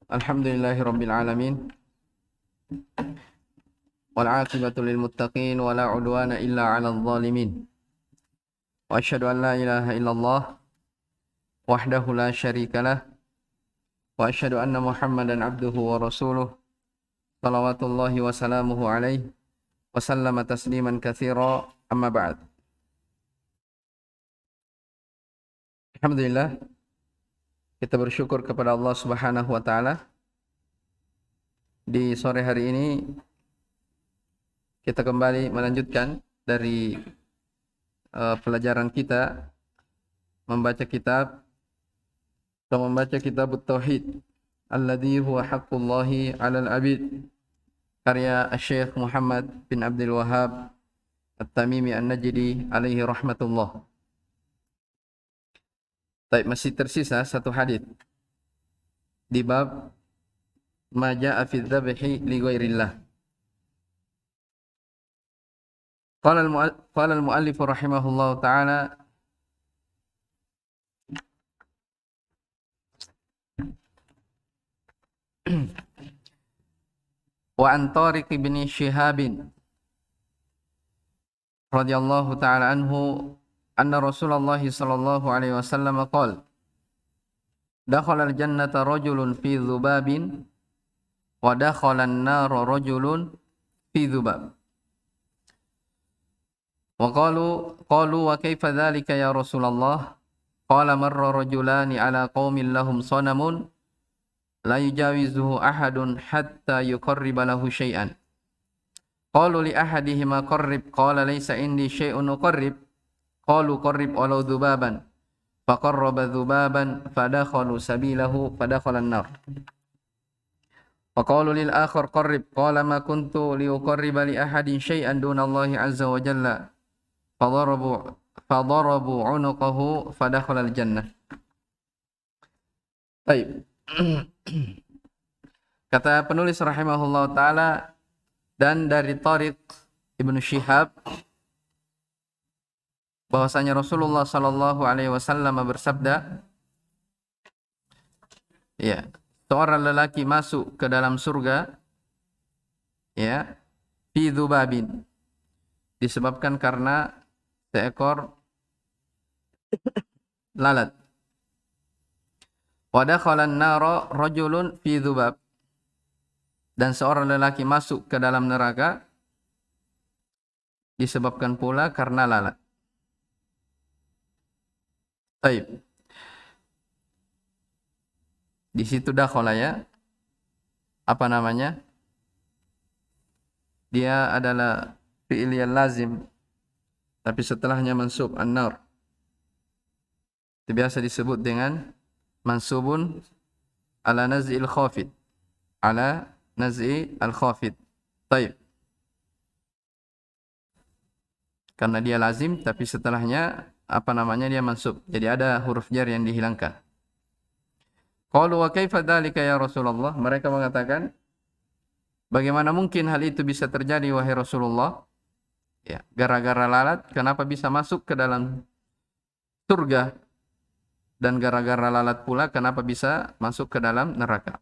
Alhamdulillahirabbil alamin wal 'aqibatu lil muttaqin wa la 'udwana illa 'alal zalimin. Wa asyhadu an la ilaha illallah wahdahu la syarikalah wa asyhadu anna Muhammadan 'abduhu wa rasuluh shalawatullahi wa salamuhu alaihi wa sallama tasliman katsira amma ba'd. Alhamdulillah, kita bersyukur kepada Allah Subhanahu wa taala. Di sore hari ini kita kembali melanjutkan dari pelajaran kita membaca kitab Tauhid alladzi huwa haqqullahi 'alal 'abid, karya Syekh Muhammad bin Abdul Wahhab At-Tamimi An-Najdi alaihi rahmatullah. Baik, masih tersisa satu hadis di bab ma jaa'a fi dzabhi li ghairillah. Qala al-muallif rahimahullahu ta'ala wa an Tariq bin Shihab radhiyallahu ta'ala anhu anna Rasulullah sallallahu alaihi wasallam qala dakhala al-jannata rajulun fi dhubabin wa dakhala an-nara rajulun fi dhubab. Wa qalu wa kaifa dhalika ya Rasulullah? Qala marra rajulani ala qaumin lahum sanamun la yujawizuhu ahadun hatta yuqarriba lahu syai'an. Qalu li ahadihima qarrib, qala laysa indi syai'un uqarrib. Qalu qarrib walau dhubaban. Faqarraba dhubaban fadakhalu sabilahu fadakhala an-nar. Wa qalu lil akhar qarrib, qala ma kuntu liuqarriba li ahadin syai'an duna Allah azza wa jalla. Fadarabu unuqahu fadakhala al-jannah. Baik. Kata penulis rahimahullah ta'ala, dan dari Tariq Ibnu Shihab bahwasanya Rasulullah sallallahu alaihi wasallam bersabda, ya, seorang lelaki masuk ke dalam surga, ya, fi dzubabin, disebabkan karena seekor lalat. Wa dakhala an-nara rajulun fi dzubab, dan seorang lelaki masuk ke dalam neraka disebabkan pula karena lalat. Baik. Di situ dakhala, ya. Apa namanya? Dia adalah fi'il yang lazim, tapi setelahnya mansub an-nar. Itu biasa disebut dengan mansubun ala naz'il khafid. Ala naz'i al-khafid. Baik. Karena dia lazim, tapi setelahnya apa namanya, dia mansub. Jadi ada huruf jar yang dihilangkan. Qalu wa kaifa dzalika ya Rasulullah? Mereka mengatakan, bagaimana mungkin hal itu bisa terjadi wahai Rasulullah? Ya, gara-gara lalat kenapa bisa masuk ke dalam surga? Dan gara-gara lalat pula kenapa bisa masuk ke dalam neraka?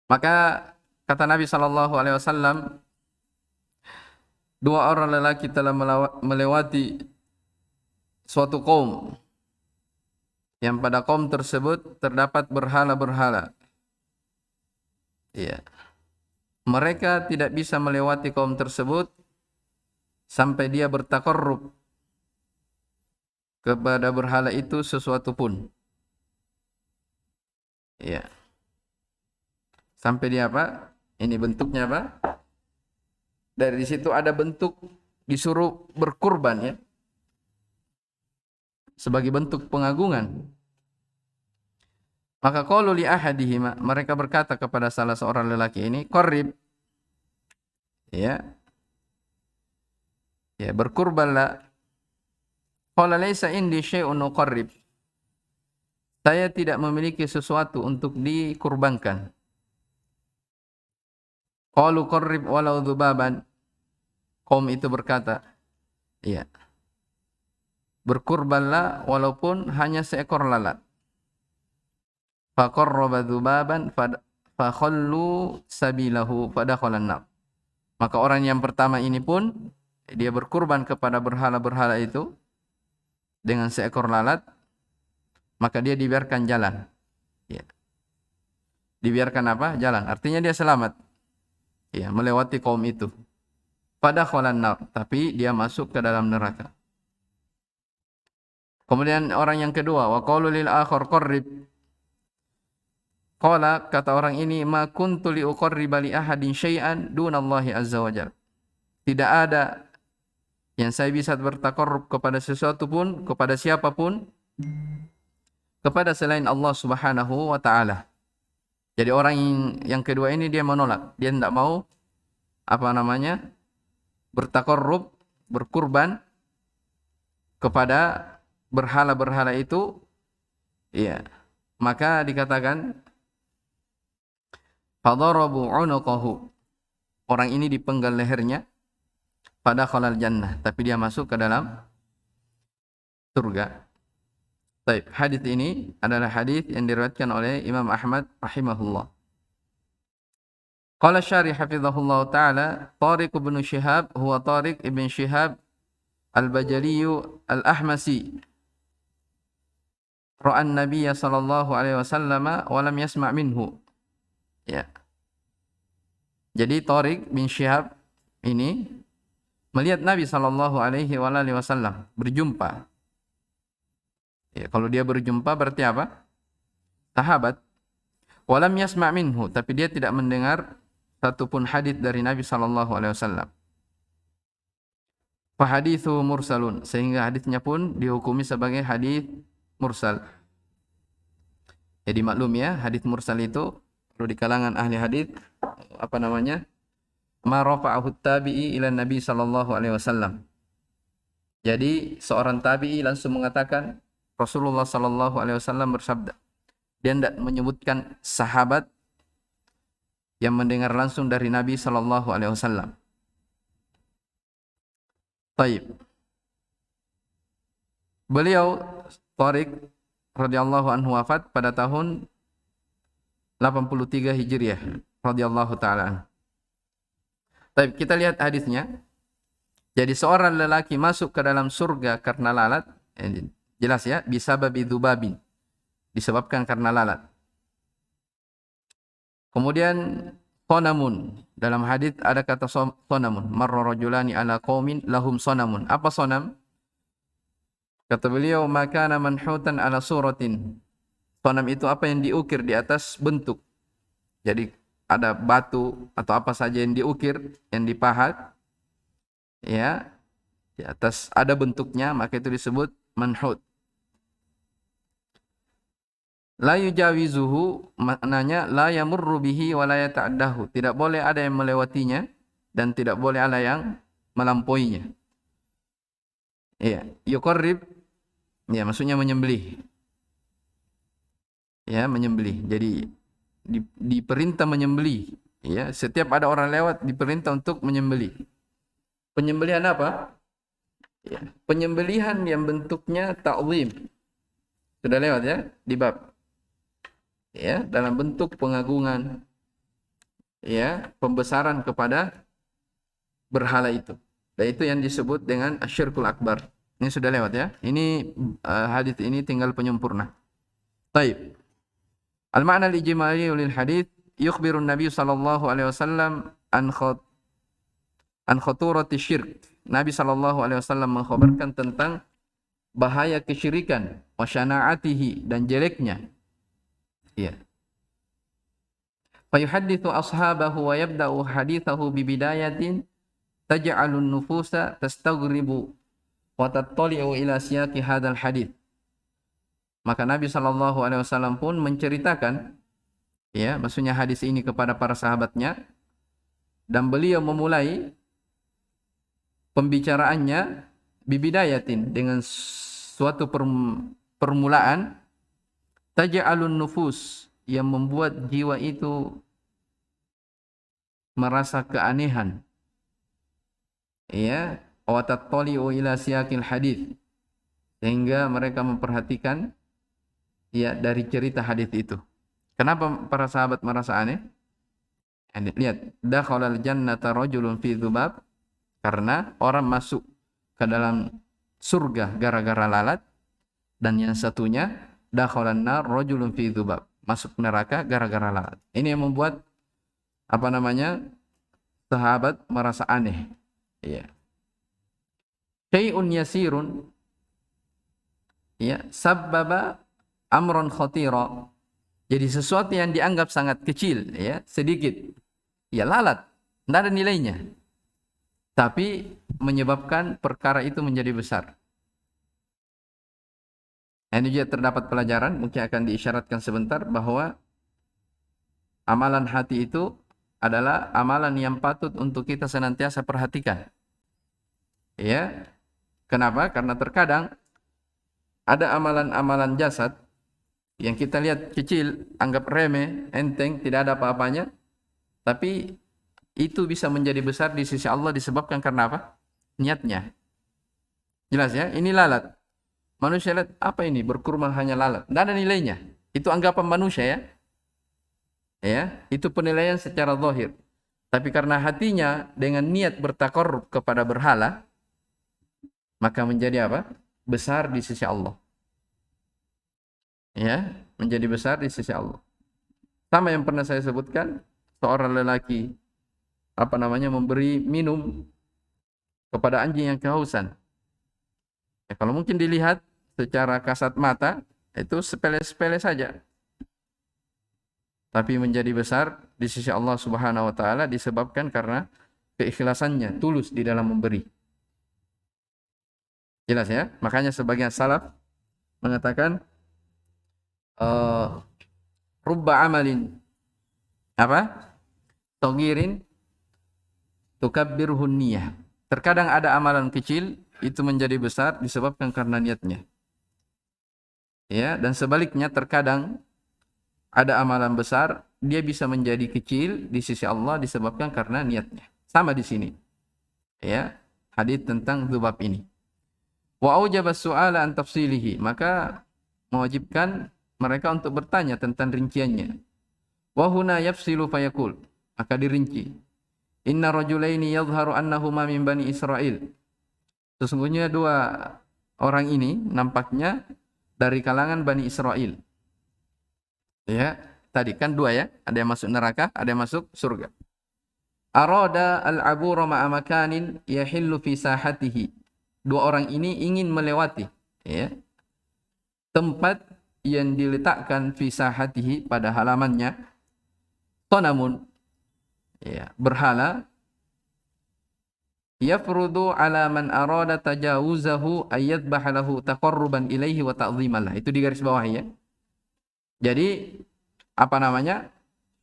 Maka kata Nabi sallallahu alaihi wasallam, dua orang lelaki telah melewati suatu kaum yang pada kaum tersebut terdapat berhala-berhala. Iya. Mereka tidak bisa melewati kaum tersebut sampai dia bertaqarrub kepada berhala itu sesuatu pun. Iya. Sampai dia apa? Ini bentuknya apa? Dari situ ada bentuk disuruh berkurban, ya. Sebagai bentuk pengagungan. Maka qalu li ahadihima, mereka berkata kepada salah seorang lelaki ini, qarrib. Ya. Ya, berkurbanlah. Qala laysa indi syai'un uqarrib. Saya tidak memiliki sesuatu untuk dikurbankan. Qalu qarrib walau dzubaban. Kaum itu berkata, iya, berkurbanlah walaupun hanya seekor lalat. faqarraba dzubaban fakhallu sabilahu fadakhalan nar. Maka orang yang pertama ini pun dia berkurban kepada berhala-berhala itu dengan seekor lalat, maka dia dibiarkan jalan. Ya. Dibiarkan apa? Jalan. Artinya dia selamat. Ya, melewati kaum itu. Fadakhalan nar, tapi dia masuk ke dalam neraka. Kemudian orang yang kedua, wa qalu lil akhar qarrib. Qala, kata orang ini, ma kuntu li uqarriba li ahadin syai'an dunallahi azza wajalla. Tidak ada yang saya bisa bertakarrub kepada sesuatu pun, kepada siapapun, kepada selain Allah Subhanahu wa taala. Jadi orang yang kedua ini dia menolak, dia tidak mau bertakarrub, berkurban kepada berhala-berhala itu. Iya. Maka dikatakan fadarabu 'unuqahu. Orang ini dipenggal lehernya, pada khalal jannah, tapi dia masuk ke dalam surga. Baik, hadis ini adalah hadis yang diriwayatkan oleh Imam Ahmad rahimahullah. Qala syarih hafizahullah taala, Tariq bin Syihab huwa Tariq ibn Syihab al-Bajali al-Ahmasi. Ra'a an-nabiy sallallahu alaihi wasallam wa lam yasma' minhu. Ya. Jadi Tariq bin Syihab ini melihat Nabi sallallahu alaihi wasallam, berjumpa. Ya, kalau dia berjumpa berarti apa? Sahabat. Walam yasma' minhu, tapi dia tidak mendengar satupun hadis dari Nabi sallallahu alaihi wasallam. Fa haditsu mursalun, sehingga hadisnya pun dihukumi sebagai hadis mursal. Jadi maklum ya, hadis mursal itu perlu di kalangan ahli hadis ma rafa'ahu tabi'i ila Nabi sallallahu alaihi wasallam. Jadi seorang tabi'i langsung mengatakan Rasulullah sallallahu alaihi wasallam bersabda. Dia tidak menyebutkan sahabat yang mendengar langsung dari Nabi sallallahu alaihi wasallam. Baik. Beliau Tariq radhiyallahu anhu wafat pada tahun 83 Hijriah radhiyallahu taala. Baik, kita lihat hadisnya. Jadi seorang lelaki masuk ke dalam surga karena lalat, jelas ya, bisababi dzubabin, disebabkan karena lalat. Kemudian sonamun, dalam hadis ada kata sonamun, marra rajulani ala qaumin lahum sonamun. Apa sonam? Kata beliau, makana manhutan ala suratin. Sonam itu apa yang diukir di atas bentuk. Jadi ada batu atau apa saja yang diukir, yang dipahat, ya, di atas ada bentuknya, maka itu disebut manhut. La yujawizuhu, maknanya la yamurru bihi wa la yata'addahu. Tidak boleh ada yang melewatinya dan tidak boleh ada yang melampauinya. Ya, yuqarrib, ya maksudnya menyembelih. Ya, menyembelih. Jadi diperintah menyembelih. Ya, setiap ada orang lewat diperintah untuk menyembelih. Penyembelihan apa? Ya, penyembelihan yang bentuknya ta'zim. Sudah lewat ya di bab. Ya, dalam bentuk pengagungan, ya, pembesaran kepada berhala itu. Dan itu yang disebut dengan asyirkul akbar. Ini sudah lewat ya. Ini hadis ini tinggal penyempurna. Baik. Al-ma'na al-ijmali lil hadis, yukhbirun Nabi sallallahu alaihi wasallam an khuturati syirk. Nabi sallallahu alaihi wasallam mengkhabarkan tentang bahaya kesyirikan, wa syana'atihi, dan jeleknya. Ya. Fayuhaddithu ashabahu wa yabda'u hadithahu bi bidayatin taj'alun nufusa tastaghribu wa tattali'u ila siyaqi hadzal hadits. Maka Nabi sallallahu alaihi wasallam pun menceritakan, ya, maksudnya hadis ini kepada para sahabatnya, dan beliau memulai pembicaraannya bibidayatin, dengan suatu permulaan taj'alun nufus, yang membuat jiwa itu merasa keanehan, ya, wa tattali'u ila siyaqil hadits, sehingga mereka memperhatikan, ya, dari cerita hadis itu. Kenapa para sahabat merasa aneh? Lihat, dakhalal jannata rajulun fi dzubab, karena orang masuk ke dalam surga gara-gara lalat, dan yang satunya dakhalan nar rajulun fi dzubab, masuk neraka gara-gara lalat. Ini yang membuat sahabat merasa aneh. Ya. Syai'un yasirun, ya, sabbaba amron khatira. Jadi sesuatu yang dianggap sangat kecil, ya, sedikit, ya lalat, tidak ada nilainya, tapi menyebabkan perkara itu menjadi besar. Ini juga terdapat pelajaran, mungkin akan diisyaratkan sebentar, bahwa amalan hati itu adalah amalan yang patut untuk kita senantiasa perhatikan. Ya, kenapa? Karena terkadang ada amalan-amalan jasad yang kita lihat kecil, anggap remeh, enteng, tidak ada apa-apanya, tapi itu bisa menjadi besar di sisi Allah disebabkan karena apa? Niatnya. Jelas ya? Ini lalat. Manusia lihat, apa ini? Berkurma hanya lalat. Tidak ada nilainya. Itu anggapan manusia ya. Ya, itu penilaian secara zahir. Tapi karena hatinya dengan niat bertakarrub kepada berhala, maka menjadi apa? Besar di sisi Allah. Ya, menjadi besar di sisi Allah. Sama yang pernah saya sebutkan, seorang lelaki memberi minum kepada anjing yang kehausan. Ya, kalau mungkin dilihat secara kasat mata itu sepele-sepele saja, tapi menjadi besar di sisi Allah Subhanahu wa taala disebabkan karena keikhlasannya, tulus di dalam memberi. Jelas ya? Makanya sebagian salaf mengatakan rubba amalin Togirin tukabbirhun niyah. Terkadang ada amalan kecil itu menjadi besar disebabkan karena niatnya. Ya, dan sebaliknya terkadang ada amalan besar dia bisa menjadi kecil di sisi Allah disebabkan karena niatnya. Sama di sini. Ya, hadits tentang dzubab ini. Wa aujaba su'ala an tafsilihi, maka mewajibkan mereka untuk bertanya tentang rinciannya. Wa huna yafsilu fayaqul, maka dirinci. Inna rajulaini yadhharu annahuma min bani Israil. Sesungguhnya dua orang ini nampaknya dari kalangan Bani Israil. Ya, tadi kan dua ya, ada yang masuk neraka, ada yang masuk surga. Arada al-abura ma'a makanin yahillu fi sahatihi. Dua orang ini ingin melewati, ya, tempat yang diletakkan fi sahatihi pada halamannya, sanamun, ya, berhala, yafrudu ala man arada tajawuzahu ayyadbah lahu taqarruban ilaihi wa ta'dhiman lah. Itu di garis bawah ya. Jadi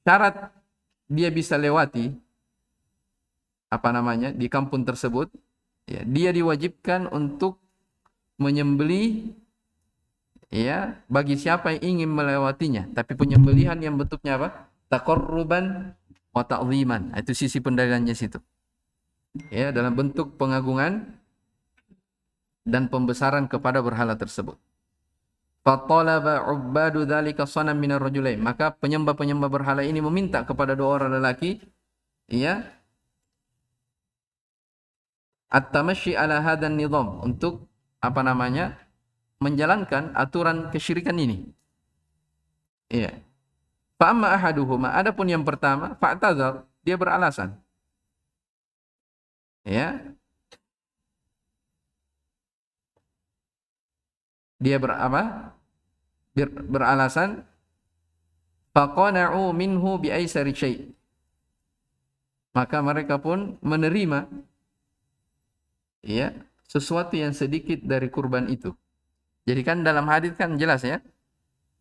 syarat dia bisa lewati di kampung tersebut, ya, dia diwajibkan untuk menyembelih, ya, bagi siapa yang ingin melewatinya, tapi penyembelihan yang bentuknya apa? Taqarruban wa ta'dhiman. Itu sisi pendalilannya situ. Ya, dalam bentuk pengagungan dan pembesaran kepada berhala tersebut. Fatalaba ubbadu dzalika sanam minar rajulain. Maka penyembah-penyembah berhala ini meminta kepada dua orang lelaki, ya, at-tamashi ala hadan nizam, untuk menjalankan aturan kesyirikan ini. Iya. Fa amma ahaduhuma, adapun yang pertama, fa'tazar, dia beralasan. Ya. Dia beralasan, faqana'u minhu bi aisari syai'. Maka mereka pun menerima, ya, sesuatu yang sedikit dari kurban itu. Jadi kan dalam hadis kan jelas ya,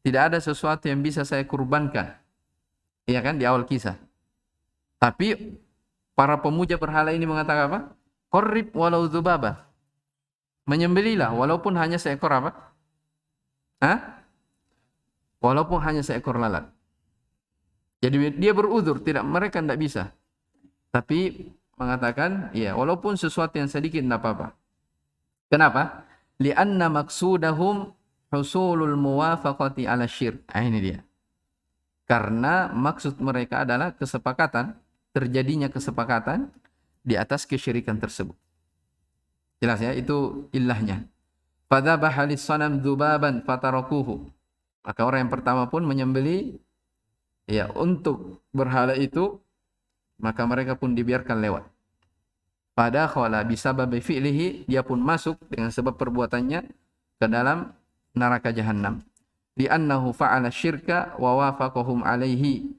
tidak ada sesuatu yang bisa saya kurbankan. Iya kan di awal kisah. Tapi para pemuja berhala ini mengatakan apa? Qarrib walau dzubaba. Menyembelilah walaupun hanya seekor apa? Walaupun hanya seekor lalat. Jadi dia beruzur, mereka tidak bisa. Tapi mengatakan, ya, walaupun sesuatu yang sedikit tidak apa-apa. Kenapa? Li'anna maksudahum husulul muwafaqati ala syirk. Ini dia. Karena maksud mereka adalah kesepakatan, terjadinya kesepakatan di atas kesyirikan tersebut. Jelas ya, itu ilahnya. Fadzabaha lis-sanam dzubaban fatarakuhu. Maka orang yang pertama pun menyembelih ya untuk berhala itu, maka mereka pun dibiarkan lewat. Fadakhala bisababi fi'lihi, dia pun masuk dengan sebab perbuatannya ke dalam neraka jahanam. Li'annahu fa'ala syirka wa wafaqahum alaihi.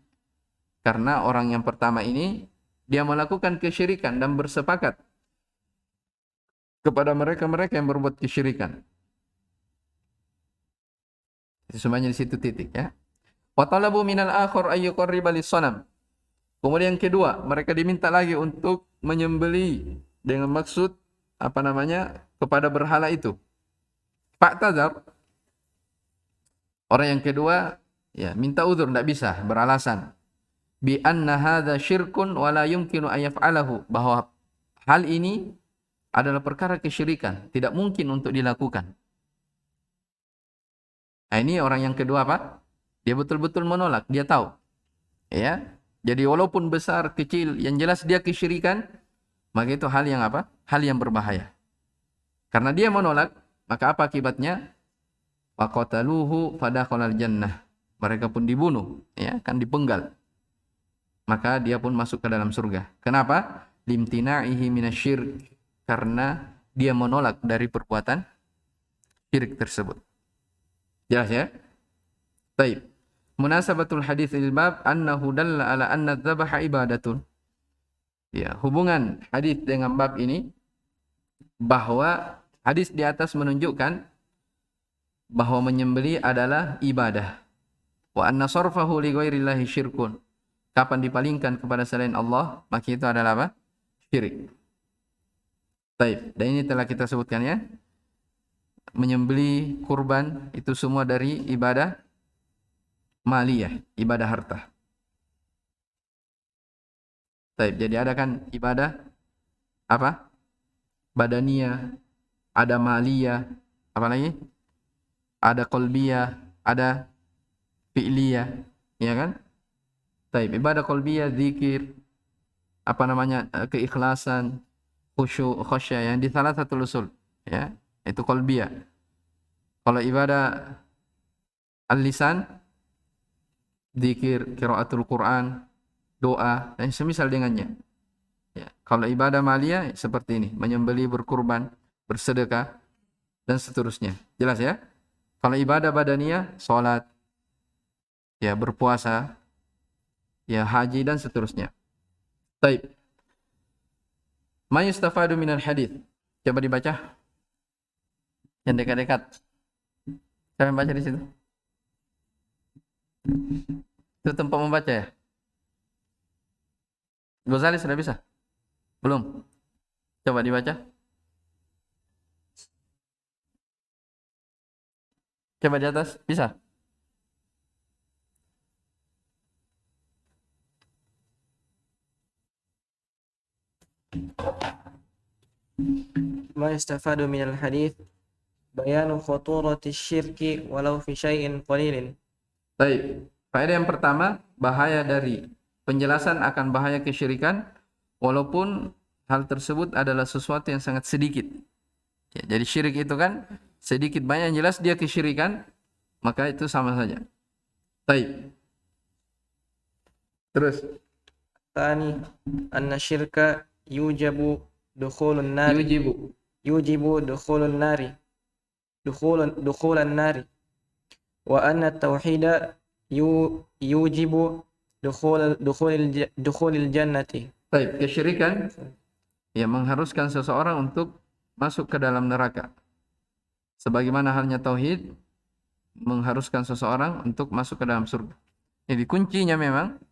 Karena orang yang pertama ini dia melakukan kesyirikan dan bersepakat kepada mereka-mereka yang berbuat kesyirikan. Itu semuanya di situ titik ya. Wa talabu minal akhar ay yuqarriba lis-sanam. Kemudian yang kedua, mereka diminta lagi untuk menyembelih dengan maksud kepada berhala itu. Fa'tazar, orang yang kedua ya minta uzur, tidak bisa, beralasan bi anna hadza syirkun wa la yumkinu an yaf'alahu, bahwa hal ini adalah perkara kesyirikan, tidak mungkin untuk dilakukan. Nah, ini orang yang kedua apa? Dia betul-betul menolak, dia tahu. Ya. Jadi walaupun besar, kecil, yang jelas dia kesyirikan, maka itu hal yang apa? Hal yang berbahaya. Karena dia menolak, maka apa akibatnya? Faqataluhu fadakhalal jannah. Mereka pun dibunuh, ya, kan dipenggal. Maka dia pun masuk ke dalam surga. Kenapa? Limtina'ihi minasyirk. Karena dia menolak dari perbuatan syirik tersebut. Jelas ya? Baik. Munasabatul hadits lil bab annahu dalla ala anna dzabaha ibadatun. Ya, hubungan hadis dengan bab ini bahwa hadis di atas menunjukkan bahwa menyembelih adalah ibadah. Wa anna sarfahu li ghairillahi syirkun. Kapan dipalingkan kepada selain Allah, maka itu adalah apa? Syirik. Baik, dan ini telah kita sebutkan ya. Menyembelih kurban itu semua dari ibadah maliyah, ibadah harta. Baik, jadi ada kan ibadah apa? Badaniyah, ada maliyah, apa lagi? Ada qalbiyah, ada fi'liyah, ya kan? Baik, ibadah qalbiyah, zikir, keikhlasan, khusyuk, khasyah yang di salah satu usul, ya, itu qalbiyah. Kalau ibadah al-lisan, zikir, qiraatul Quran, doa, dan semisal dengannya. Ya. Kalau ibadah maliyah seperti ini, menyembelih, berkurban, bersedekah, dan seterusnya. Jelas ya? Kalau ibadah badaniyah, sholat, ya, berpuasa, ya, haji, dan seterusnya. Baik. Ma yustafadu minal hadits. Coba dibaca. Yang dekat-dekat. Siapa yang baca di situ? Itu tempat membaca ya? Ghazali sudah bisa? Belum? Coba dibaca. Coba di atas, bisa? Ma yastafadu minal hadits bayanu khuturati syirki walau fi syai'in qalilin. Baik. Faedah yang pertama, bahaya dari penjelasan akan bahaya kesyirikan walaupun hal tersebut adalah sesuatu yang sangat sedikit. Ya, jadi syirik itu kan sedikit banyak, yang jelas dia kesyirikan, maka itu sama saja. Baik. Terus. Tsani anna syirka yujibu dukhulun nari. Yujibu dukhulun nari. Dukhulan nari. Wa anna tauhida yujibu dukhulil jannati. Baik, kesyirikan yang mengharuskan seseorang untuk masuk ke dalam neraka. Sebagaimana halnya tauhid mengharuskan seseorang untuk masuk ke dalam surga. Jadi kuncinya memang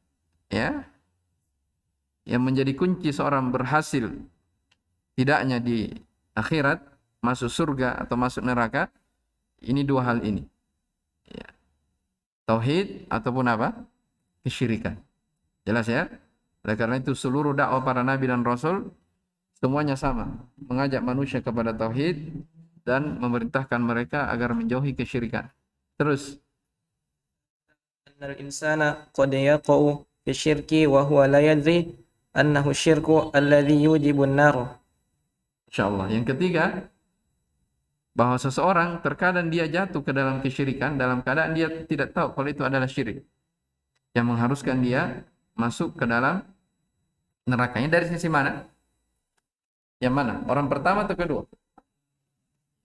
ya, yang menjadi kunci seorang berhasil tidaknya di akhirat, masuk surga atau masuk neraka, ini dua hal ini. Ya. Tauhid ataupun apa? Kesyirikan. Jelas ya? Oleh karena itu seluruh dakwah para nabi dan rasul semuanya sama, mengajak manusia kepada tauhid dan memerintahkan mereka agar menjauhi kesyirikan. Terus Annal insana qad yaqa'u fi syirki wa huwa la yadri annahu syirku alladhi yujibun nar. Insyaallah. Yang ketiga, bahwa seseorang terkadang dia jatuh ke dalam kesyirikan dalam keadaan dia tidak tahu kalau itu adalah syirik yang mengharuskan dia masuk ke dalam nerakanya. Dari sisi mana? Yang mana? Orang pertama atau kedua?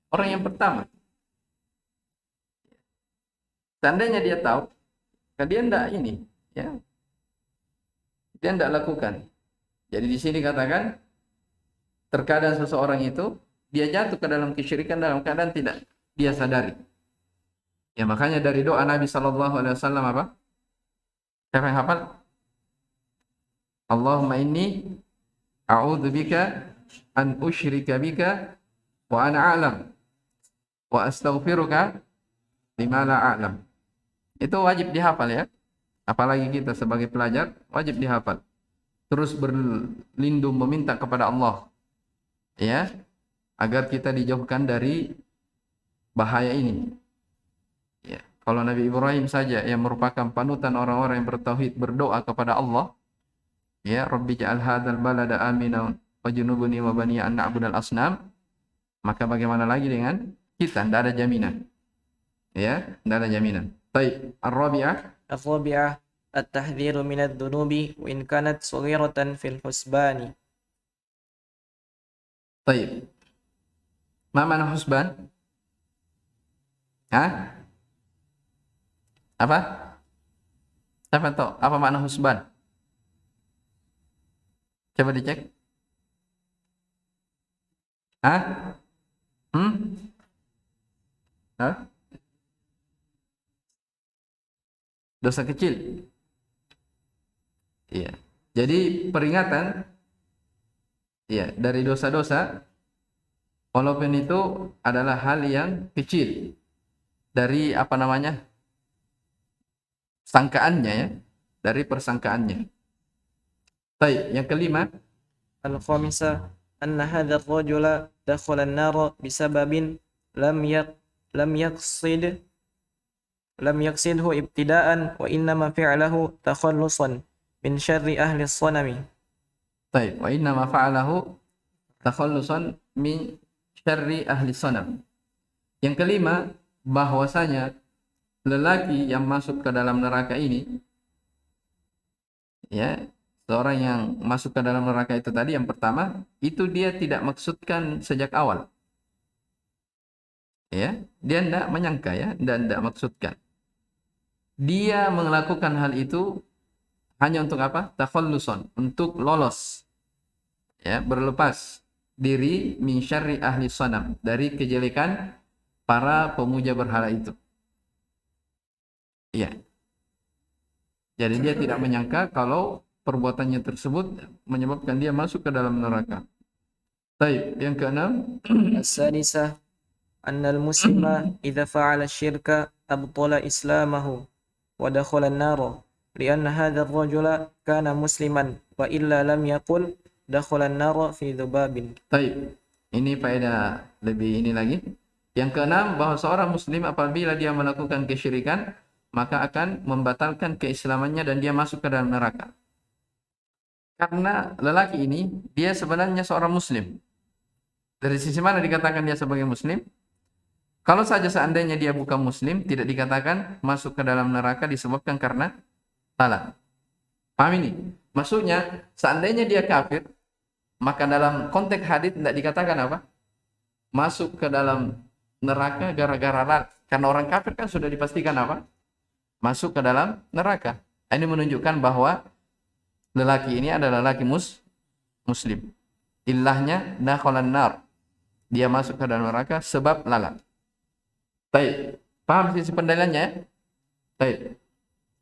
Orang yang pertama. Seandainya dia tahu, kan dia tidak ini, ya, dia tidak lakukan. Jadi di sini katakan, terkadang seseorang itu dia jatuh ke dalam kesyirikan dalam keadaan tidak dia sadari. Ya makanya dari doa Nabi SAW apa? Siapa yang hafal? Allahumma inni a'udzubika an usyrika bika wa ana a'lam wa astaghfiruka lima la a'lam. Itu wajib dihafal ya. Apalagi kita sebagai pelajar wajib dihafal. Terus berlindung meminta kepada Allah ya, agar kita dijauhkan dari bahaya ini. Ya, kalau Nabi Ibrahim saja yang merupakan panutan orang-orang yang bertauhid berdoa kepada Allah, ya Rabbi ja'al hadzal balada aminan wajnubni wa bani an na'budal asnam, maka bagaimana lagi dengan kita? Tidak ada jaminan. Ya, tidak ada jaminan. Baik, ar-rabi'ah. Ar-rabi'ah at-tahdhiru minadz dzunubi wa in kanat saghiratan fil husbani. Baik. Ma mana husban? Hah? Apa? Siapa tahu apa makna husban? Coba dicek. Hah? Hah? Dosa kecil. Iya. Jadi peringatan ya dari dosa-dosa walaupun itu adalah hal yang kecil dari apa namanya? Sangkaannya ya, dari persangkaannya. Baik, yang kelima, Al-khamisah anna hadzal rajula dakhala an-nar bisababin lam yak lam yaqsid lam yaqsidhu ibtida'an wa innama fi'lahu takhallusan min syarri ahli as-sanami. baik, wa inna ma fa'alahu takhallusan min syarri ahli sanam. Yang kelima, bahwasanya lelaki yang masuk ke dalam neraka ini, ya, seorang yang masuk ke dalam neraka itu tadi, yang pertama, itu dia tidak maksudkan sejak awal. Ya, dia tidak menyangka ya, dan tidak maksudkan. Dia melakukan hal itu hanya untuk apa? Takhallusan, untuk lolos. Ya, berlepas diri min syarri ahli sanam, dari kejelekan para pemuja berhala itu. Ya. Jadi dia tidak menyangka kalau perbuatannya tersebut menyebabkan dia masuk ke dalam neraka. Baik, yang keenam, As-sadisah anna al-muslima idza fa'ala syirka abtala islamahu wa dakhala an-nar lianna hadzal rajula kana musliman wa illa lam yaqul dakhala an-nar fi dzubabin. baik. Ini faedah lebih ini lagi. Yang keenam, bahwa seorang muslim apabila dia melakukan kesyirikan, maka akan membatalkan keislamannya dan dia masuk ke dalam neraka. Karena lelaki ini, dia sebenarnya seorang muslim. Dari sisi mana dikatakan dia sebagai muslim? Kalau saja seandainya dia bukan muslim, tidak dikatakan masuk ke dalam neraka disebabkan karena salah. Paham ini? Maksudnya, seandainya dia kafir, maka dalam konteks hadis tidak dikatakan apa? Masuk ke dalam neraka gara-gara salah. Karena orang kafir kan sudah dipastikan apa? Masuk ke dalam neraka. Ini menunjukkan bahwa lelaki ini adalah lelaki muslim. Illahnya dakhalan nar. Dia masuk ke dalam neraka sebab lalat. Baik. Paham sisi pendalilannya ya? Baik.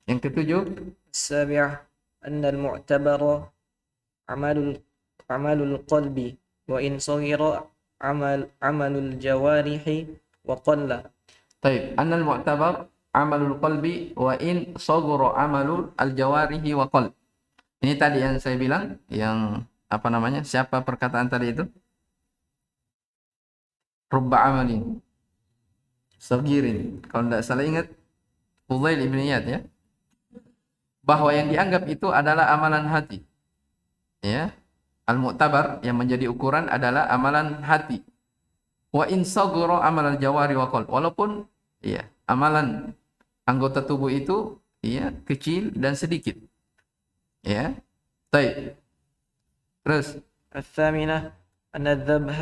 Yang ketujuh, As-sabi'ah anna al-mu'tabara amalul qalbi wa in saghira amalul jawarihi wa qalla. baik. Annal mu'tabar amalul qalbi wa in saghara amalul aljawarihi wa qall. Ini tadi yang saya bilang, yang apa namanya? Siapa perkataan tadi itu? Rubba amalin sagirin. Kalau tidak salah ingat Fudail ibn Iyad ya. bahwa yang dianggap itu adalah amalan hati. Ya. Al-mu'tabar yang menjadi ukuran adalah amalan hati. Wa in saghara amal al-jawari wa qalb. Walaupun ya, amalan anggota tubuh itu ya kecil dan sedikit. Ya. Baik. Terus الثامنة أن الذبح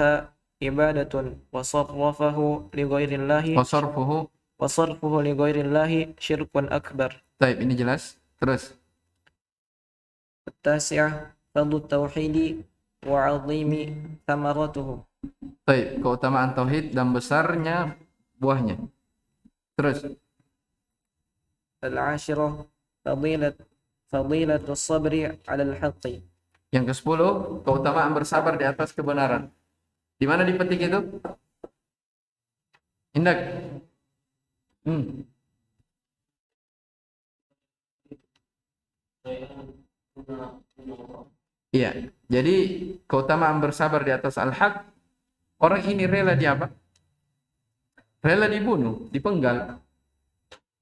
عبادة وصرفه لغير الله wasarfuhu. وصرفه لغير الله شرك أكبر. Baik, ini jelas. Terus التاسعة فضل التوحيد وعظيم ثمرته. baik, keutamaan tauhid dan besarnya buahnya. Terus العاشرة فضيلة الصبر على الحق. yang ke-10, keutamaan bersabar di atas kebenaran. Di mana dipetik itu? Indak. Iya, jadi keutamaan bersabar di atas al-haq, orang ini rela di apa? Rela dibunuh, dipenggal.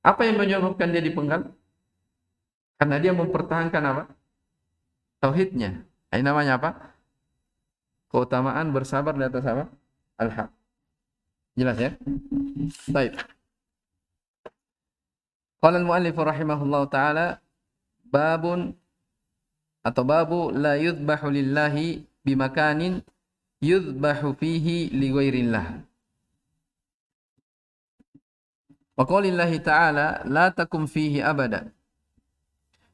Apa yang menyebabkan dia dipenggal? Karena dia mempertahankan apa? Tauhidnya. Ini namanya apa? Keutamaan bersabar di atas apa? Al-haq. Jelas ya? Baik. Qala al-muallif rahimahullahu taala babun atau babu la yudbahu lillahi bimakanin yudbahu fihi li ghairillah. Wa qaulillahi ta'ala la takum fihi abada.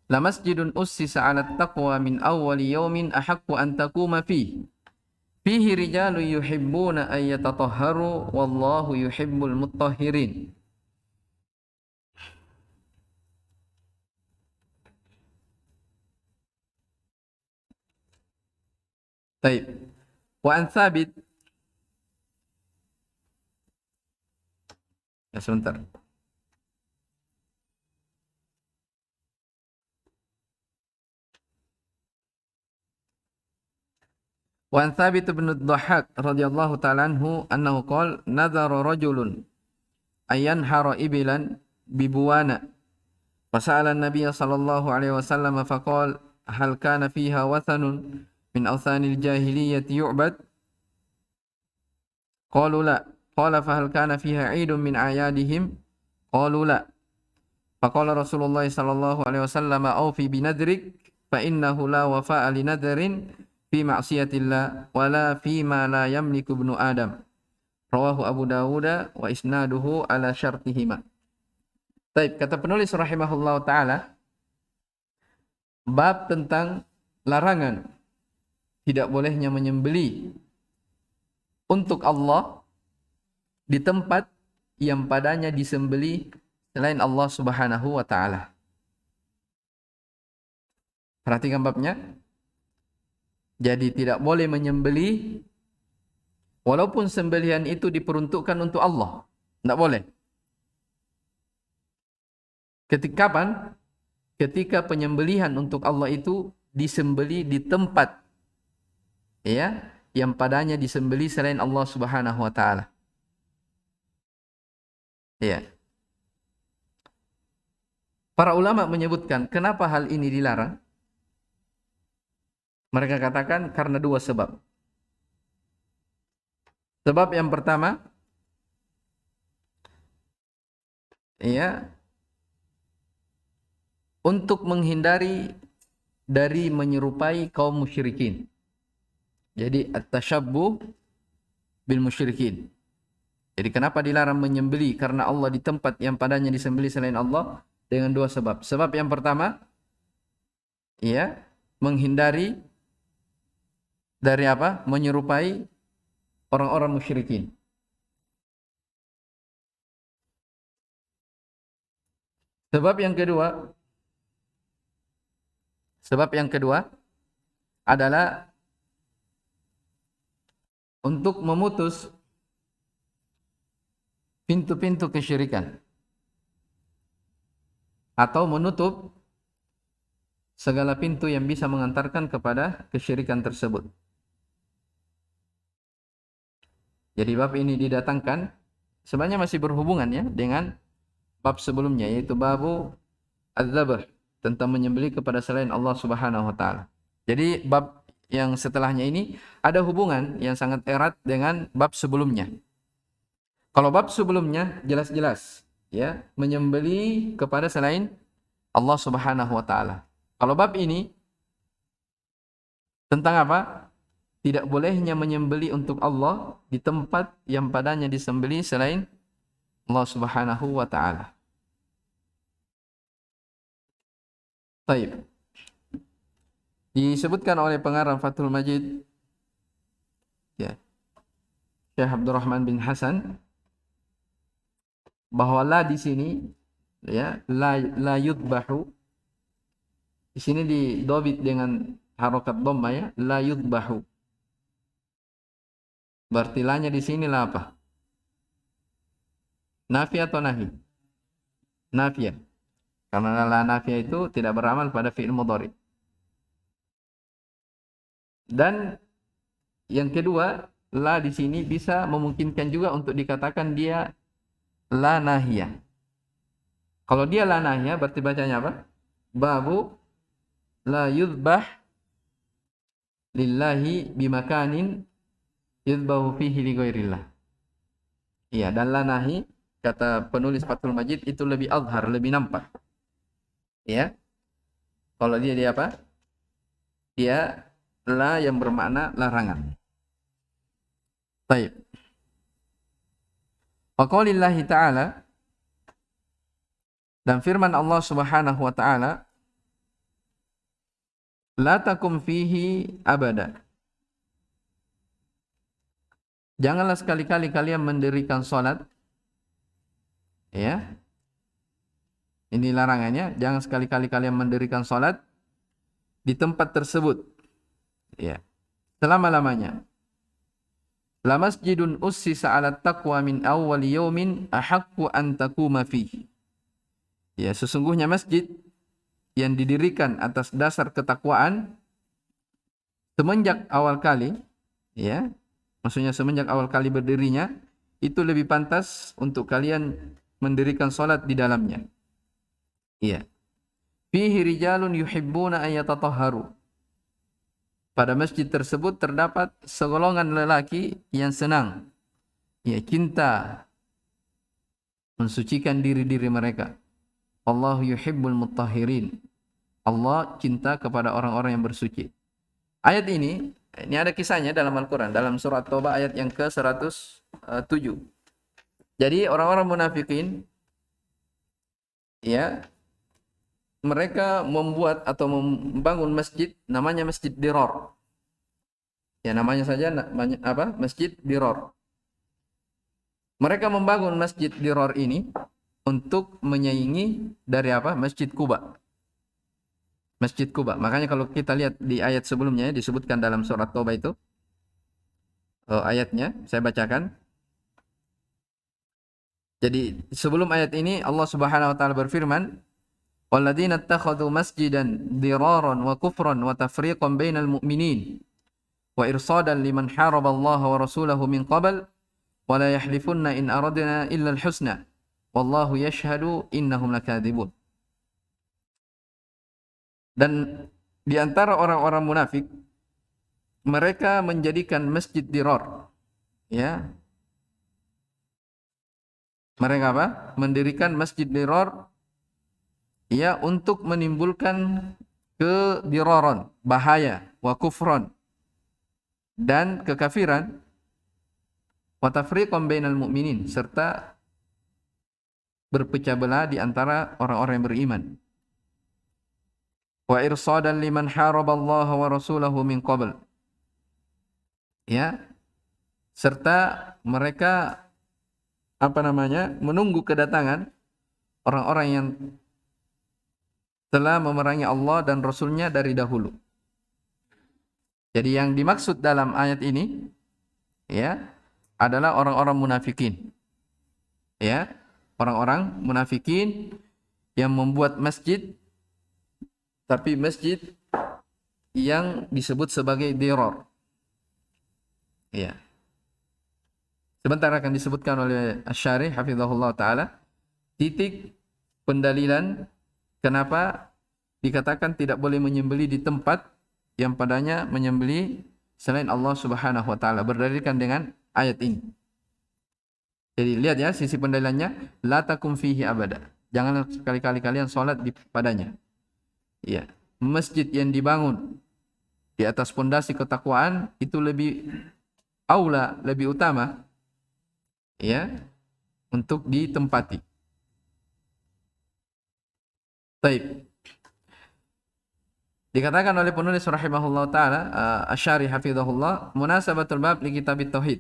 La masjidun ussisa 'ala taqwa min awwali yawmin ahaqqu an taquma fihi. Fihi rijalun yuhibbuna an yatatahharu wallahu yuhibbul mutahhirin. Baik. Wa an Thabit. Ya sebentar. Wa an Thabit bin ad-Dhahhak radhiyallahu ta'ala anhu annahu qala nadhara rajulun ayanhara ibilan bibuwana fasa'ala an-nabiy sallallahu alaihi wasallam faqala hal kana fiha wathanun min awthanil jahiliyyati yu'bad qalu la qala fa hal kana fiha 'idun min a'yadihim qalu la faqala Rasulullah sallallahu alaihi wasallam awfi binadrik fa innahu la wafa'a li nadrin fi ma'siyatillah wala fi ma la yamliku ibnu adam. Rawahu Abu Dawud wa isnaduhu ala syartihima. Baik, kata penulis rahimahullah taala bab tentang larangan tidak bolehnya menyembelih untuk Allah di tempat yang padanya disembelih selain Allah Subhanahu wa taala. Perhatikan babnya. Jadi tidak boleh menyembelih walaupun sembelihan itu diperuntukkan untuk Allah. Tidak boleh. Ketika kapan? Ketika penyembelihan untuk Allah itu disembelih di tempat ya yang padanya disembelih selain Allah Subhanahu wa taala. Ya. Para ulama menyebutkan kenapa hal ini dilarang? Mereka katakan karena dua sebab. Sebab yang pertama, ya, untuk menghindari dari menyerupai kaum musyrikin. Jadi at-tashabbuh bil musyrikin. Jadi kenapa dilarang menyembelih? Karena Allah di tempat yang padanya disembelih selain Allah dengan dua sebab. Sebab yang pertama, ya, menghindari dari apa? Menyerupai orang-orang musyrikin. Sebab yang kedua adalah untuk memutus pintu-pintu kesyirikan atau menutup segala pintu yang bisa mengantarkan kepada kesyirikan tersebut. Jadi bab ini didatangkan sebenarnya masih berhubungan ya dengan bab sebelumnya yaitu babu az-zabh tentang menyembelih kepada selain Allah Subhanahu wa taala. Jadi bab yang setelahnya ini ada hubungan yang sangat erat dengan bab sebelumnya. Kalau bab sebelumnya jelas-jelas ya, menyembelih kepada selain Allah Subhanahu wa taala. Kalau bab ini tentang apa? Tidak bolehnya menyembelih untuk Allah di tempat yang padanya disembelih selain Allah Subhanahu wa taala. Baik. Disebutkan oleh pengarang Fathul Majid ya, Syekh Abdurrahman bin Hasan, bahwa la di sini ya, la yudbahu di sini didobit dengan harokat dhamma ya, la yudbahu. Berarti lanya di sini lah apa? Nafi atau nahi? Nafi. Karena la nafi itu tidak beramal pada fi'il mudhari. Dan yang kedua, la di sini bisa memungkinkan juga untuk dikatakan dia la nahiyah. Kalau dia la nahiyah berarti bacanya apa? Babu la yudbah lillahi bimakanin yudbahu fihi li ghairillah. Iya, dan la nahi kata penulis Fathul Majid itu lebih azhar, lebih nampak. Ya. Kalau dia apa? Dia la yang bermakna larangan. Baik. Wa qaulillahi ta'ala, dan firman Allah Subhanahu wa taala, la takum fihi abada. Janganlah sekali-kali kalian mendirikan salat. Ya. Ini larangannya, jangan sekali-kali kalian mendirikan salat di tempat tersebut. Ya. Selama-lamanya. La masjidun ussisa 'ala taqwa min awwal yaumin ahaqqu an taquma fihi. Ya, sesungguhnya masjid yang didirikan atas dasar ketakwaan semenjak awal kali, ya. Maksudnya semenjak awal kali berdirinya, itu lebih pantas untuk kalian mendirikan salat di dalamnya. Iya. Fihi rijalun yuhibbuna an yatatahharu. Pada masjid tersebut terdapat segolongan lelaki yang senang, ya, cinta mensucikan diri-diri mereka. Allahu yuhibbul mutahhirin. Allah cinta kepada orang-orang yang bersuci. Ayat ini ada kisahnya dalam Al-Quran, dalam surat Taubah ayat yang ke-107. Jadi orang-orang munafikin, ya, mereka membuat atau membangun masjid, namanya Masjid Dirar. Ya, namanya saja apa? Masjid Dirar. Mereka membangun Masjid Dirar ini untuk menyaingi dari apa? Masjid Quba. Masjid Quba. Makanya kalau kita lihat di ayat sebelumnya disebutkan dalam surat Taubah itu, ayatnya saya bacakan. Jadi sebelum ayat ini Allah Subhanahu wa taala berfirman, "Walladzina ittakhadhu masjidan diraran wa kufran wa tafriqan bainal mu'minin wa irsadan liman haraballaha wa rasulahu min qabl wa la yahlifunna in aradna illa al-husna wallahu yashhadu innahum lakadzibun." Dan di antara orang-orang munafik, mereka menjadikan Masjid Dirar, ya. Mereka apa? Mendirikan Masjid Dirar, ya, untuk menimbulkan kediraran, bahaya, wa kufran, dan kekafiran, wa tafriqan bainal mu'minin, serta berpecah belah di antara orang-orang yang beriman. Wa irsadan liman haraballaha wa rasulahu min qabl. Ya. Serta mereka menunggu kedatangan orang-orang yang telah memerangi Allah dan Rasulnya dari dahulu. Jadi yang dimaksud dalam ayat ini, ya, adalah orang-orang munafikin. Ya, orang-orang munafikin yang membuat masjid, tapi masjid yang disebut sebagai dirar. Ya. Sebentar akan disebutkan oleh Asy-Syarih hafizahullah taala titik pendalilan kenapa dikatakan tidak boleh menyembelih di tempat yang padanya menyembelih selain Allah Subhanahu wa taala, berdalilkan dengan ayat ini. Jadi lihat ya sisi pendalilannya, la takum fihi abada. Jangan sekali-kali kalian salat di padanya. Ya. Masjid yang dibangun di atas pondasi ketakwaan itu lebih aula, lebih utama ya untuk ditempati. Baik. Dikatakan oleh penulis rahimahullah taala Asy-Syarih hafizahullah, munasabatul bab li kitabit tauhid.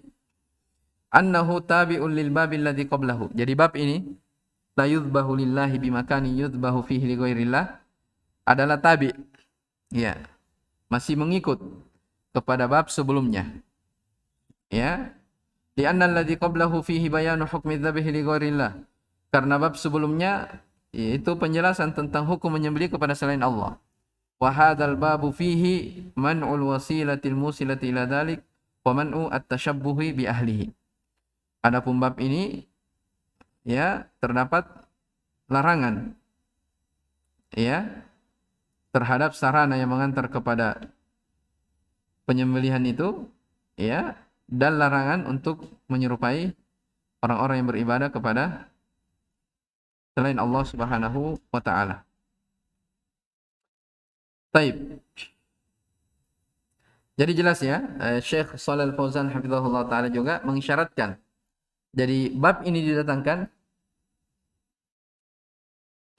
Annahu tabi'un lil babil ladzi qablahu. Jadi bab ini la yuzbahu lillahi bimakani yuzbahu fihi li ghairillah adalah tabi. Ya. Masih mengikut kepada bab sebelumnya. Ya. Di anna alladzi qablahu fihi bayanu hukmi dzabhi li ghairillah. Karena bab sebelumnya yaitu penjelasan tentang hukum menyembelih kepada selain Allah. Wa hadzal babu fihi man'ul wasilatil musilati ila dzalik wa man'u at-tashabbuhi bi ahlihi. Adapun bab ini ya terdapat larangan ya terhadap sarana yang mengantar kepada penyembelihan itu ya, dan larangan untuk menyerupai orang-orang yang beribadah kepada selain Allah Subhanahu wa taala. Baik. Jadi jelas ya, Syekh Shalal Fauzan hafizahullah taala juga mengisyaratkan. Jadi bab ini didatangkan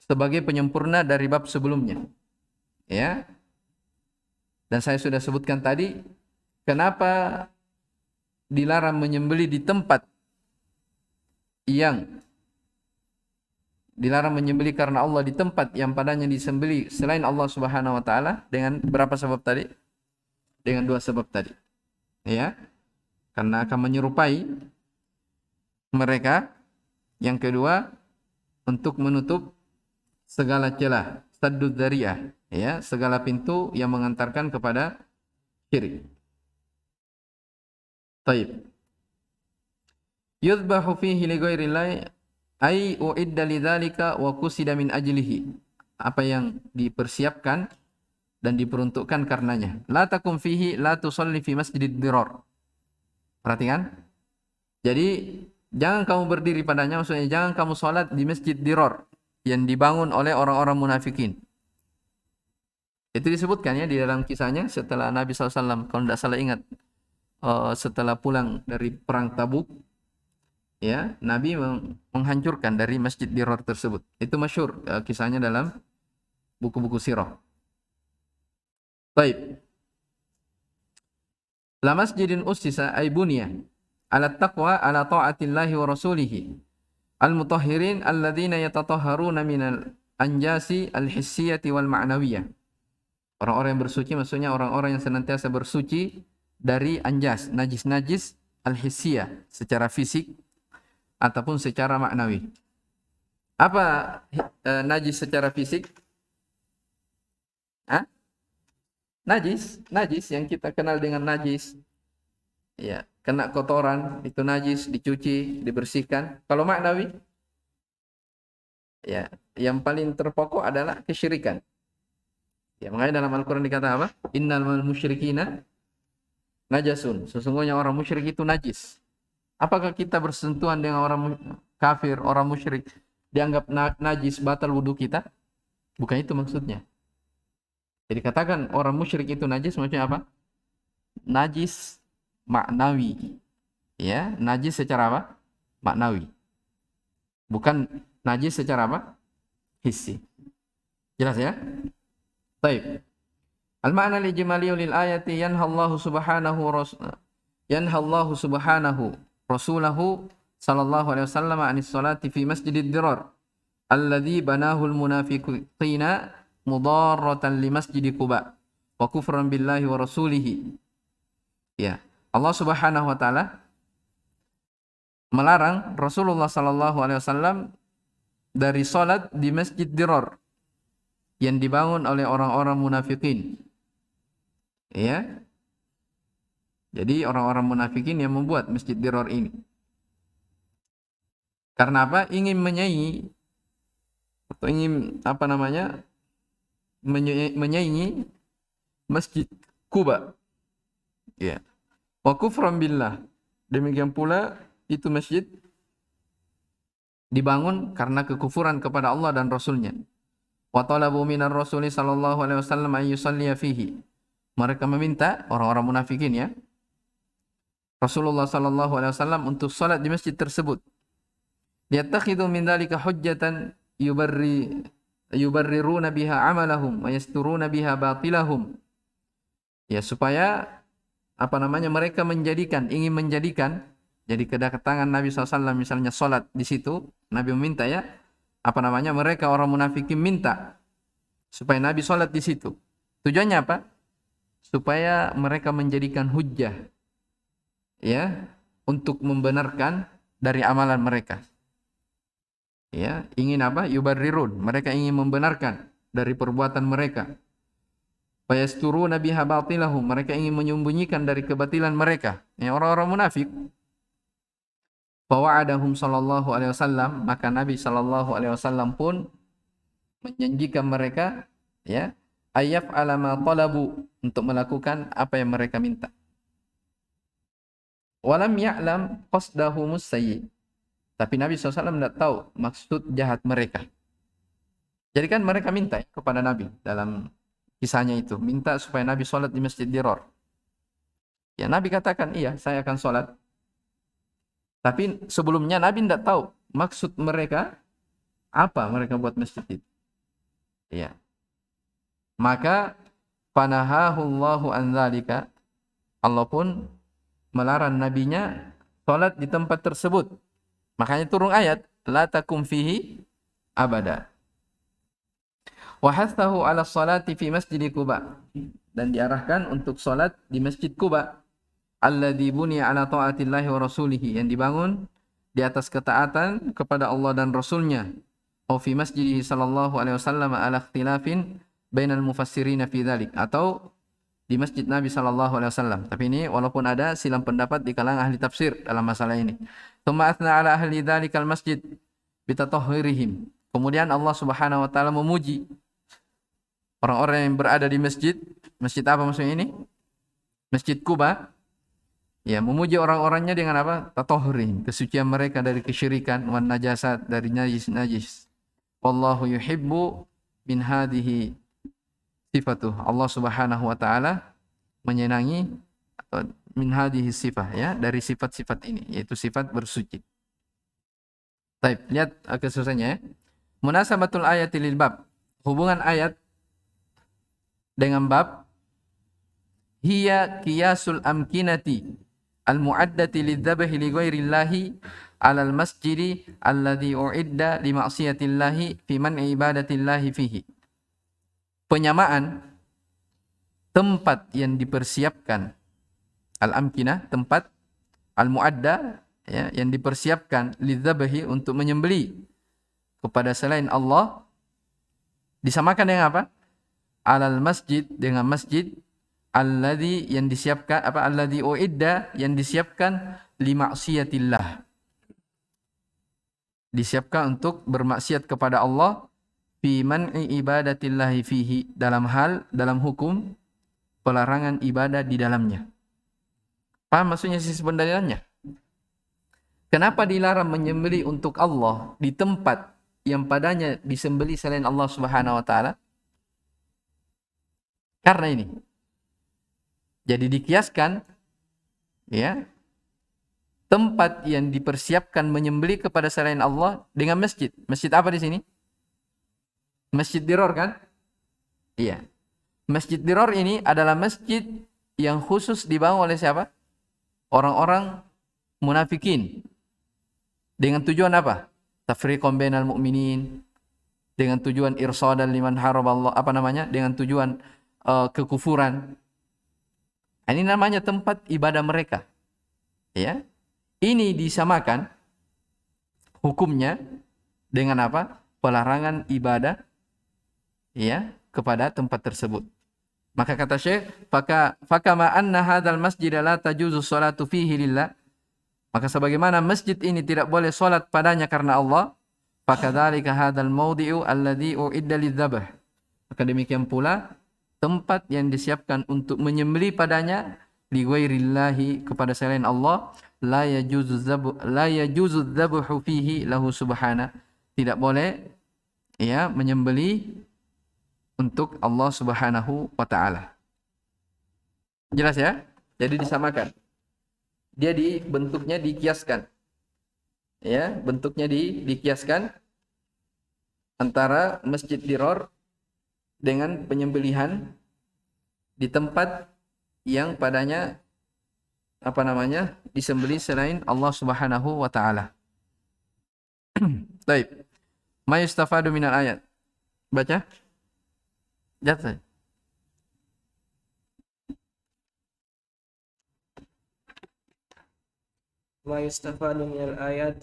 sebagai penyempurna dari bab sebelumnya. Ya. Dan saya sudah sebutkan tadi kenapa dilarang menyembelih di tempat yang dilarang menyembelih karena Allah di tempat yang padanya disembelih selain Allah Subhanahu wa taala dengan berapa sebab tadi? Dengan dua sebab tadi. Ya. Karena akan menyerupai mereka. Yang kedua, untuk menutup segala celah, saddud dzari'ah, ya, segala pintu yang mengantarkan kepada syirik. Baik. Yudbahu fihi li ghairillahi ay uidda lidzalika wa qusida min ajlihi. Apa yang dipersiapkan dan diperuntukkan karenanya. La takum fihi la tusalli fi masjidid dirar. Perhatikan. Jadi jangan kamu berdiri padanya, maksudnya jangan kamu salat di masjid dirar yang dibangun oleh orang-orang munafikin. Itu disebutkan ya di dalam kisahnya setelah Nabi SAW, kalau tidak salah ingat, setelah pulang dari perang Tabuk, ya Nabi menghancurkan dari masjid dirar tersebut. Itu masyhur kisahnya dalam buku-buku sirah. Baik. La masjidin ussisa ay bunya ala taqwa ala ta'atillahi wa rasulihi al-mutahhirin alladzina yatatahharuna minal anjasi al-hissiyati wal ma'nawiyah. Orang-orang yang bersuci maksudnya orang-orang yang senantiasa bersuci dari anjas, najis-najis al-hissiyah secara fisik ataupun secara maknawi. Apa najis secara fisik? Hah? Najis yang kita kenal dengan najis. Ya, kena kotoran, itu najis, dicuci, dibersihkan. Kalau maknawi, ya, yang paling terpokok adalah kesyirikan. Ya, makanya dalam Al-Qur'an dikata apa? Innal musyrikina najasun. Sesungguhnya orang musyrik itu najis. Apakah kita bersentuhan dengan orang kafir, orang musyrik dianggap najis, batal wudu kita? Bukan itu maksudnya. Jadi katakan orang musyrik itu najis, maksudnya apa? Najis maknawi. Ya, najis secara apa? Maknawi. Bukan najis secara apa? Hissi. Jelas ya? Baik. Al-ma'na al-ijmali lil ayati yanhallahu subhanahu rasulahu sallallahu alaihi wasallam anis salati fi masjidid dirar alladhi banahu al-munafiqina mudarratan li masjid Quba wa kufran billahi wa rasulihi. Ya, Allah Subhanahu wa taala melarang Rasulullah sallallahu alaihi wasallam dari salat di Masjid Dirar yang dibangun oleh orang-orang munafikin. Ya. Jadi orang-orang munafikin yang membuat Masjid Dirar ini. Karena apa? Ingin menyanyi atau ingin menyaingi Masjid Quba. Ya. Wa kufran billah. Demikian pula itu masjid dibangun karena kekufuran kepada Allah dan Rasulnya. Wa talabu minar Rasuli sallallahu alaihi wasallam ay yusalliya fihi. Mereka meminta orang-orang munafikin ya, Rasulullah sallallahu alaihi wasallam untuk salat di masjid tersebut. Yattakhidhu min dzalika hujjatan yubarriruna biha amalahum wa yasturuna biha batilahum. Ya, supaya mereka ingin menjadikan jadi kedatangan Nabi SAW misalnya salat di situ, Nabi meminta ya, mereka orang munafikin minta supaya Nabi salat di situ. Tujuannya apa? Supaya mereka menjadikan hujjah ya untuk membenarkan dari amalan mereka. Ya, ingin apa? Yubarrirun, mereka ingin membenarkan dari perbuatan mereka. Fayasturuna biha batilahum, mereka ingin menyembunyikan dari kebatilan mereka. Ya, orang-orang munafik. Fawa'adahum sallallahu alaihi wasallam, maka Nabi sallallahu alaihi wasallam pun menjanjikan mereka ya, ayyaf ala ma talabu, untuk melakukan apa yang mereka minta. Walam ya'lam qasdahumus sayyi, tapi Nabi SAW tidak tahu maksud jahat mereka. Jadi kan mereka minta kepada Nabi dalam kisahnya itu, minta supaya Nabi sholat di Masjid Dirar. Ya, Nabi katakan, iya saya akan sholat. Tapi sebelumnya Nabi tidak tahu maksud mereka, apa mereka buat masjid itu. Ya. Maka panahahullahu an dzalika, Allah pun melarang nabinya sholat di tempat tersebut. Makanya turun ayat la takum fihi abada. Wa hathahu 'ala sholati fi Masjid Quba, dan diarahkan untuk sholat di Masjid Quba alladzi buniya 'ala ta'atillahi wa rasulihi, yang dibangun di atas ketaatan kepada Allah dan Rasulnya. Wa fi masjidihi sallallahu alaihi wasallam 'ala ikhtilafin bainal mufassirin fi dzalik, atau di masjid Nabi sallallahu alaihi wasallam. Tapi ini walaupun ada silang pendapat di kalangan ahli tafsir dalam masalah ini. Tsumma athna 'ala ahli dzalikal masjid bitatahhirihim. Kemudian Allah Subhanahu wa taala memuji orang-orang yang berada di masjid. Masjid apa maksudnya ini? Masjid Quba. Ya, memuji orang-orangnya dengan apa? Tatahhurihim, kesucian mereka dari kesyirikan, wan najasat, dari najis. Wallahu yuhibbu min hadhihi sifatuh. Allah Subhanahu wa taala menyenangi min hadhihi sifah, ya, dari sifat-sifat ini, yaitu sifat bersuci. Baik, lihat kesusahannya ya. Munasabatul ayati lil bab. Hubungan ayat dengan bab. Hiya qiyasul amkinati al-mu'addati lidzabahi li ghairillahi 'alal masjidi alladhi u'idda li ma'siyatillahi fi man'i ibadatillahi fihi. Penyamaan tempat yang dipersiapkan, al-amkinah, tempat, al-mu'adda, ya, yang dipersiapkan lidzabahi, untuk menyembelih kepada selain Allah, disamakan dengan apa? Alal masjid, dengan masjid, alladzi, yang disiapkan, apa? Alladzi uidda, yang disiapkan li maksiatillah, disiapkan untuk bermaksiat kepada Allah, fi man'i ibadatillahi fihi, dalam hukum pelarangan ibadah di dalamnya. Paham maksudnya sisi pendalilannya? Kenapa dilarang menyembelih untuk Allah di tempat yang padanya disembelih selain Allah Subhanahu wa taala? Karena ini. Jadi dikiaskan, ya, tempat yang dipersiapkan menyembelih kepada selain Allah dengan masjid. Masjid apa di sini? Masjid Dirar kan? Iya. Masjid Dirar ini adalah masjid yang khusus dibangun oleh siapa? Orang-orang munafikin. Dengan tujuan apa? Tafriqan bainal mu'minin. Dengan tujuan irsadan liman haraballah, dengan tujuan kekufuran. Ini namanya tempat ibadah mereka. Ya. Ini disamakan hukumnya dengan apa? Pelarangan ibadah, ya, kepada tempat tersebut. Maka kata Syekh, fakama anna hadzal masjid la tajuzu sholatu fihi lillah. Maka sebagaimana masjid ini tidak boleh salat padanya karena Allah, fakadzalika hadzal mawdi'u alladzi u'idda lidzabh. Maka demikian pula tempat yang disiapkan untuk menyembelih padanya li ghairillahi, kepada selain Allah, la yajuzu dzabhu fihi lahu subhana. Tidak boleh ya menyembelih untuk Allah Subhanahu wa taala. Jelas ya? Jadi disamakan. Dia bentuknya dikiaskan. Ya, bentuknya dikiaskan antara Masjid Dirar dengan penyembelihan di tempat yang padanya disembelih selain Allah Subhanahu wa taala. Baik. Ma yustafadu minal ayat. Baca. Jatuh. ما يستفاد من الآيات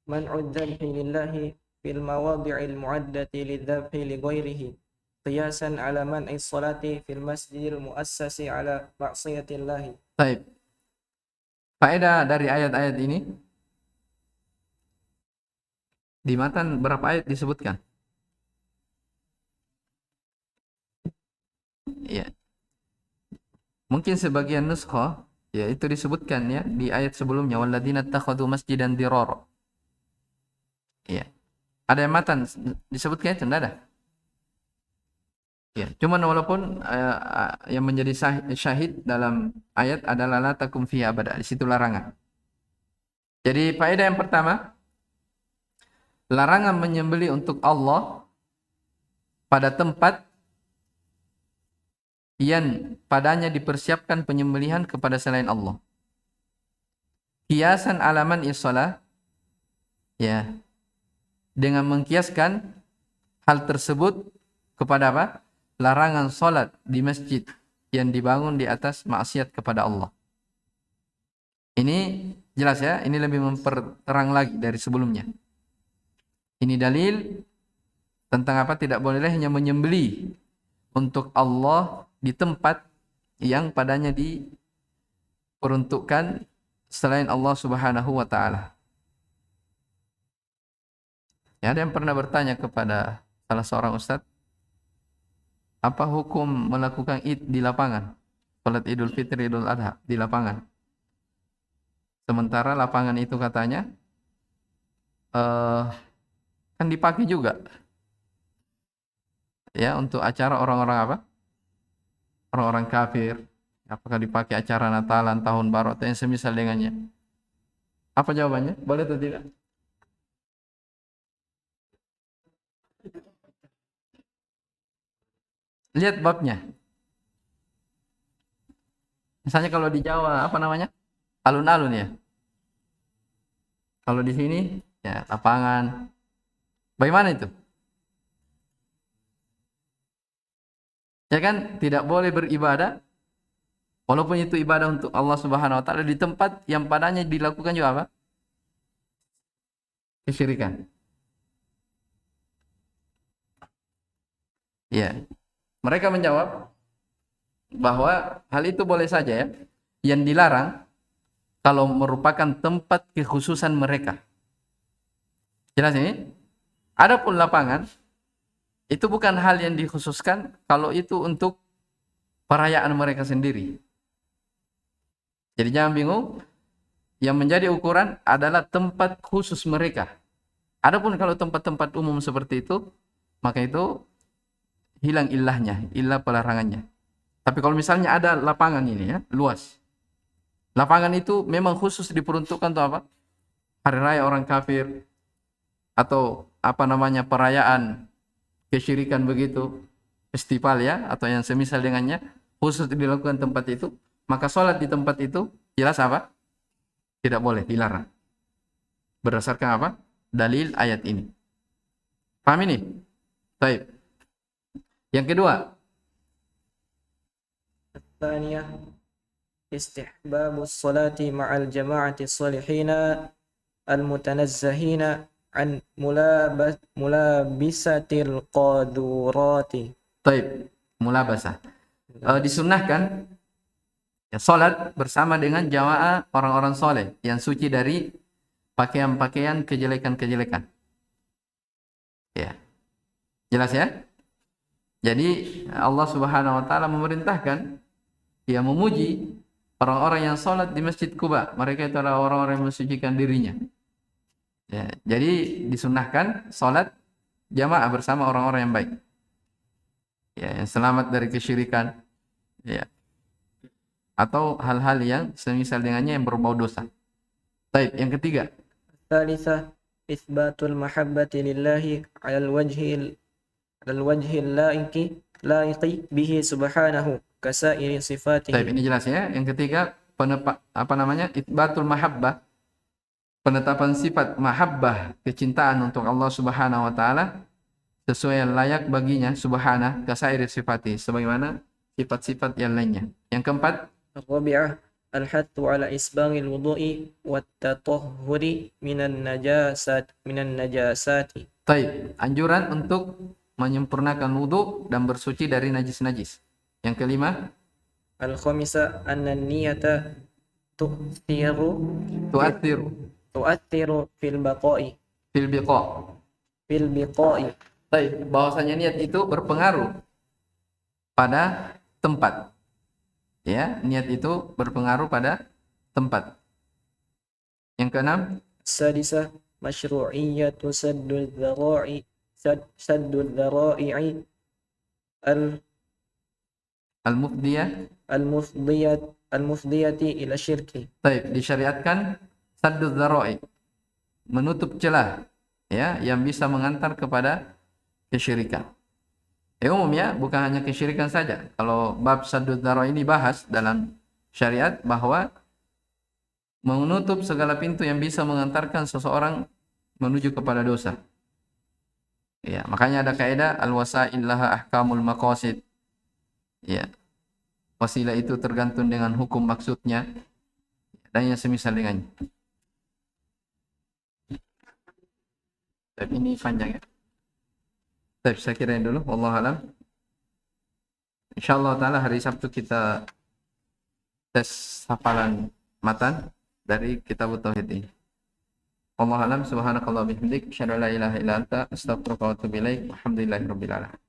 منع الذبح لله في المواضع المعدة للذبح لغيره قياسا على منع الصلاة في المسجد المؤسس على معصية الله. Baik. Faedah dari ayat-ayat ini, di matan berapa ayat disebutkan? Ya. Mungkin sebagian nuskha ya itu disebutkan ya di ayat sebelumnya, walladzina takhadhu masjidan dirar. Ya. Ada yang matan disebutkan itu enggak ada? Ya, cuman walaupun yang menjadi syahid dalam ayat adalah la takum fiha abada, di situ larangan. Jadi faedah yang pertama, larangan menyembelih untuk Allah pada tempat yang padanya dipersiapkan penyembelihan kepada selain Allah. Kiasan alaman isolah, ya, dengan mengkiaskan hal tersebut kepada apa? Larangan solat di masjid yang dibangun di atas maksiat kepada Allah. Ini jelas ya, ini lebih memperterang lagi dari sebelumnya. Ini dalil tentang apa? Tidak bolehnya menyembelih untuk Allah di tempat yang padanya diperuntukkan selain Allah Subhanahu wa taala. Ya, ada yang pernah bertanya kepada salah seorang ustadz, apa hukum melakukan Id di lapangan? Salat Idul Fitri, Idul Adha di lapangan. Sementara lapangan itu katanya kan dipakai juga ya untuk acara orang-orang apa? Orang-orang kafir. Apakah dipakai acara Natalan, Tahun Baru atau yang semisal dengannya? Apa jawabannya? Boleh atau tidak? Lihat babnya. Misalnya kalau di Jawa apa namanya? Alun-alun ya. Kalau di sini ya lapangan. Bagaimana itu? Ya kan tidak boleh beribadah walaupun itu ibadah untuk Allah Subhanahu wa taala di tempat yang padanya dilakukan juga apa? Kesyirikan. Ya. Mereka menjawab bahwa hal itu boleh saja ya. Yang dilarang kalau merupakan tempat kekhususan mereka. Jelas ini? Adapun lapangan itu bukan hal yang dikhususkan kalau itu untuk perayaan mereka sendiri. Jadi jangan bingung. Yang menjadi ukuran adalah tempat khusus mereka. Adapun kalau tempat-tempat umum seperti itu, maka itu hilang ilahnya, ilah pelarangannya. Tapi kalau misalnya ada lapangan ini ya, luas. Lapangan itu memang khusus diperuntukkan untuk apa? Hari raya orang kafir atau apa namanya perayaan kesyirikan begitu, festival ya atau yang semisal dengannya, khusus dilakukan tempat itu, maka sholat di tempat itu jelas apa? Tidak boleh, dilarang. Berdasarkan apa? Dalil ayat ini. Paham ini? Baik. Yang kedua, الثانية استحباب الصلاة مع الجماعة الصالحين المتنزهين عن ملابسة القاذورات. baik, mulabasah. Disunnahkan ya, salat bersama dengan jamaah orang-orang soleh yang suci dari pakaian-pakaian kejelekan-kejelekan. Ya. Jelas ya? Jadi Allah Subhanahu wa taala memerintahkan, ya, memuji orang-orang yang sholat di Masjid Quba. Mereka itu adalah orang-orang yang mensucikan dirinya. Ya, jadi disunahkan sholat jamaah bersama orang-orang yang baik. Ya, yang selamat dari kesyirikan. Ya. Atau hal-hal yang semisal dengannya yang berbau dosa. Baik, yang ketiga. الثالثة إثبات المحبة لله على الوجه اللائق به سبحانه كسائر Baik, صفاته. ini jelas ya. Yang ketiga, itsbatul mahabbah, penetapan sifat mahabbah, kecintaan untuk Allah Subhanahu wa taala sesuai yang layak baginya subhana kasairi sifati, sebagaimana sifat-sifat yang lainnya. Yang keempat, الرابعة الحث على إسباغ الوضوء والتطهر من النجاسات. taib, anjuran untuk menyempurnakan wudu dan bersuci dari najis-najis. Yang kelima, الخامسة أن النية تؤثر tu'athiru في البقاء fil biqa. Taib, bahwasanya niat itu berpengaruh pada tempat. Ya, niat itu berpengaruh pada tempat. Yang keenam, السادسة مشروعية سد الذرائع al-mufdiyah. المفضية إلى الشرك. Taib, disyariatkan sadduz dzara'i, menutup celah, ya, yang bisa mengantar kepada kesyirikan. Umumnya bukan hanya kesyirikan saja. Kalau bab sadduz dzara'i ini bahas dalam syariat bahwa menutup segala pintu yang bisa mengantarkan seseorang menuju kepada dosa. Ya, makanya ada kaidah al-wasail laha ahkamul maqasid. Ya. Wasilah itu tergantung dengan hukum maksudnya dan yang semisal dengannya. Tapi ini panjang ya. Tapi saya kira dulu, wallahu alam. Insyaallah taala hari Sabtu kita tes hafalan matan dari kitab tauhid ini. Wallahu alam, subhanakallah bihamdik, asyhadu an la ilaha illa anta, astaghfiruka wa atubu ilaik. Alhamdulillahirabbil alamin.